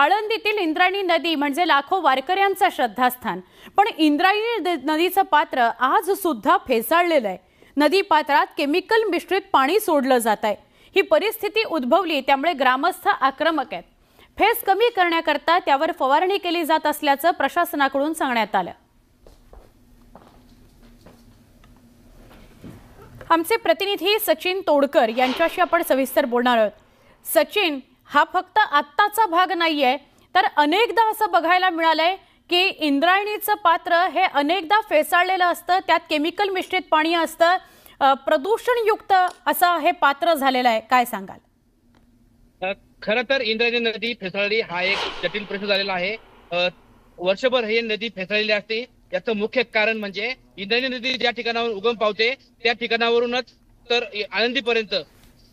आळंदीतील इंद्रायणी नदी म्हणजे लाखो वारकऱ्यांचं श्रद्धास्थान, पण इंद्रायणी नदीचं पात्र आज सुद्धा फेसाळलेलं आहे। नदी पात्रात केमिकल मिश्रित पाणी सोडलं जात आहे। ही परिस्थिती उद्भवली त्यामुळे ग्रामस्थ आक्रमक आहेत। फेस कमी करण्याकरता त्यावर फवारणी केली जात असल्याचं प्रशासनाकडून सांगण्यात आलं। आमचे प्रतिनिधी सचिन तोडकर यांच्याशी आपण सविस्तर बोलणार आहोत। सचिन, हा फक्त आत्ताचा भाग नाहीये, तर अनेकदा असं बघायला मिळालंय की इंद्रायणीचं पात्र हे अनेकदा फेसाळलेलं असतं, त्यात केमिकल मिश्रित पाणी असतं, प्रदूषणयुक्त असं हे पात्र झालेलं आहे। काय सांगाल? खरं तर इंद्रायणी नदी फेसाळली हा एक जटिल प्रश्न झालेला आहे। वर्षभर ही नदी फेसाळलेली असते। याचं मुख्य कारण म्हणजे इंद्रायणी नदी ज्या ठिकाणावर उगम पावते त्या ठिकाणावरूनच तर आळंदीपर्यंत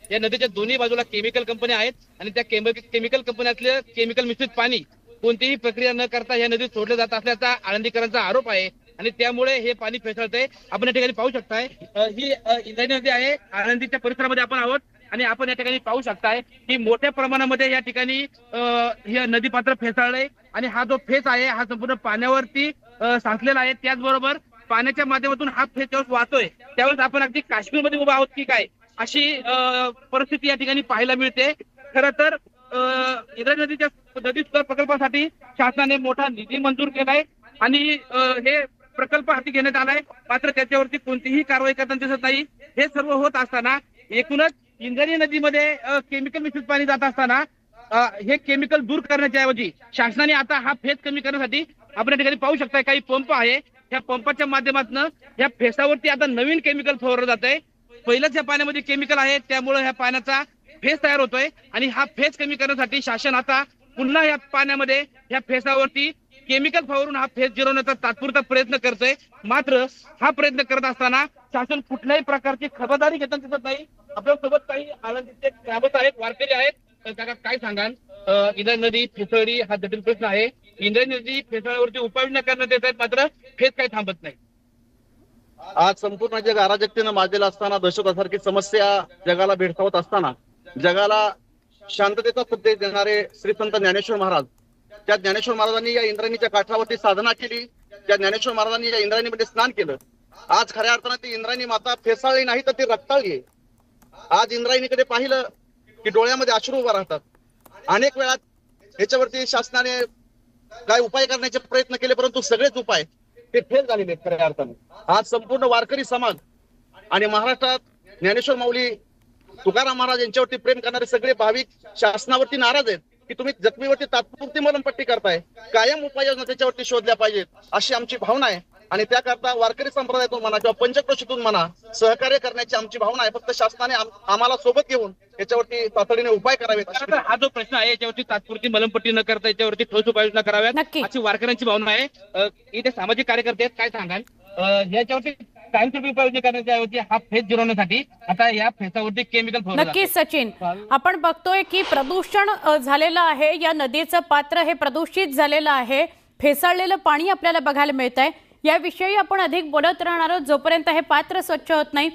या नदीच्या दोन्ही बाजूला केमिकल कंपन्या आहेत आणि त्या केमिकल कंपन्यातले केमिकल मिश्रित पाणी कोणतीही प्रक्रिया न करता या नदीत सोडलं जात असल्याचा आळंदीकरांचा आरोप आहे आणि त्यामुळे हे पाणी फेसाळतंय। आपण या ठिकाणी पाहू शकताय, ही इंद्रायणी नदी आहे। आळंदीच्या परिसरामध्ये आपण आहोत आणि आपण या ठिकाणी पाहू शकताय की मोठ्या प्रमाणामध्ये या ठिकाणी हे नदी पात्र फेसाळलंय आणि हा जो फेस आहे हा संपूर्ण पाण्यावरती साचलेला आहे। त्याचबरोबर पाण्याच्या माध्यमातून हा फेस जेव्हा वाहतोय त्यावेळेस आपण अगदी काश्मीरमध्ये उभा आहोत की काय अशी परिस्थिती या ठिकाणी पाहायला मिळते। खरं तर इंद्रायणी नदीच्या नदी सुधार प्रकल्पासाठी शासनाने मोठा निधी मंजूर केलाय आणि हे प्रकल्प हाती घेण्यात आलाय, मात्र त्याच्यावरती कोणतीही कारवाई करताना दिसत नाही। हे सर्व होत असताना एकूणच इंद्रायणी नदीमध्ये केमिकल मिश्रित पाणी जात असताना हे केमिकल दूर करण्याच्या ऐवजी शासनाने आता हा फेस कमी करण्यासाठी आपण या ठिकाणी पाहू शकता काही पंप आहे, त्या पंपाच्या माध्यमातून या फेसावरती आता नवीन केमिकल फवारलं जात आहे। पहिल्याच या पाण्यामध्ये केमिकल आहे त्यामुळे ह्या पाण्याचा फेस तयार होतोय आणि हा फेस कमी करण्यासाठी शासन आता पुन्हा या पाण्यामध्ये या फेसावरती केमिकल फवारून हा फेस जिरवण्याचा तात्पुरता प्रयत्न करतोय। मात्र हा प्रयत्न करत असताना शासन कुठल्याही प्रकारची खबरदारी घेताना दिसत नाही। आपल्यासोबत काही आळंदीचे ग्रामस्थ आहेत, वारकरी आहेत। काका, काय सांगाल? इंद्रायणी नदी फेसाळली हा जटिल प्रश्न आहे। इंद्रायणी नदी फेसाळीवरती उपाययोजना करण्यात येत आहेत, मात्र फेस काही थांबत नाही। आज संपूर्ण जग अराजकतेनं माजलेलं असताना, दहशतवादासारखी समस्या जगाला भेडसावत असताना, जगाला शांततेचा संदेश देणारे श्री संत ज्ञानेश्वर महाराज, त्या ज्ञानेश्वर महाराजांनी या इंद्रायणीच्या काठावरती साधना केली, त्या ज्ञानेश्वर महाराजांनी या इंद्रायणीमध्ये स्नान केलं। आज खऱ्या अर्थानं ती इंद्रायणी माता फेसाळली नाही तर ती रक्ताळली आहे। आज इंद्रायणीकडे पाहिलं की डोळ्यामध्ये अश्रू उभा राहतात। अनेक वेळा याच्यावरती शासनाने काय उपाय करण्याचे प्रयत्न केले, परंतु सगळेच उपाय ते फेल झालेले आहेत खऱ्या अर्थानं। आज संपूर्ण वारकरी समाज आणि महाराष्ट्रात ज्ञानेश्वर माऊली तुकाराम महाराज यांच्यावरती प्रेम करणारे सगळे भाविक शासनावरती नाराज आहेत की तुम्ही जखमीवरती तात्पुरती मलमपट्टी करताय, कायम उपाययोजना त्याच्यावरती शोधल्या पाहिजेत अशी आमची भावना आहे। आणि त्याकरता वारकरी संप्रदायातून म्हणा किंवा पंचक्रोशीतून म्हणा सहकार्य करण्याची आमची भावना आहे। फक्त शासनाने आम्हाला सोबत घेऊन याच्यावरती तातडीने उपाय करावेत। हा जो प्रश्न आहे याच्यावरती तात्पुरती मलमपट्टी न करता याच्यावरती ठोस उपाययोजना कराव्यात अशी वारकऱ्यांची भावना आहे। इथे सामाजिक कार्यकर्ते आहेत, काय सांगाल? याच्यावरती कायमस्वरूपी उपाययोजना करण्याच्या ऐवजी हा फेस जिरवण्यासाठी आता या फेसावरती केमिकल फवारलं जातं। नक्की सचिन, आपण बघतोय की प्रदूषण झालेलं आहे, या नदीचं पात्र हे प्रदूषित झालेलं आहे, फेसाळलेलं पाणी आपल्याला बघायला मिळतंय। याविषयी आपण अधिक बोलत राहणार आहोत जोपर्यंत हे पात्र स्वच्छ होत नाही।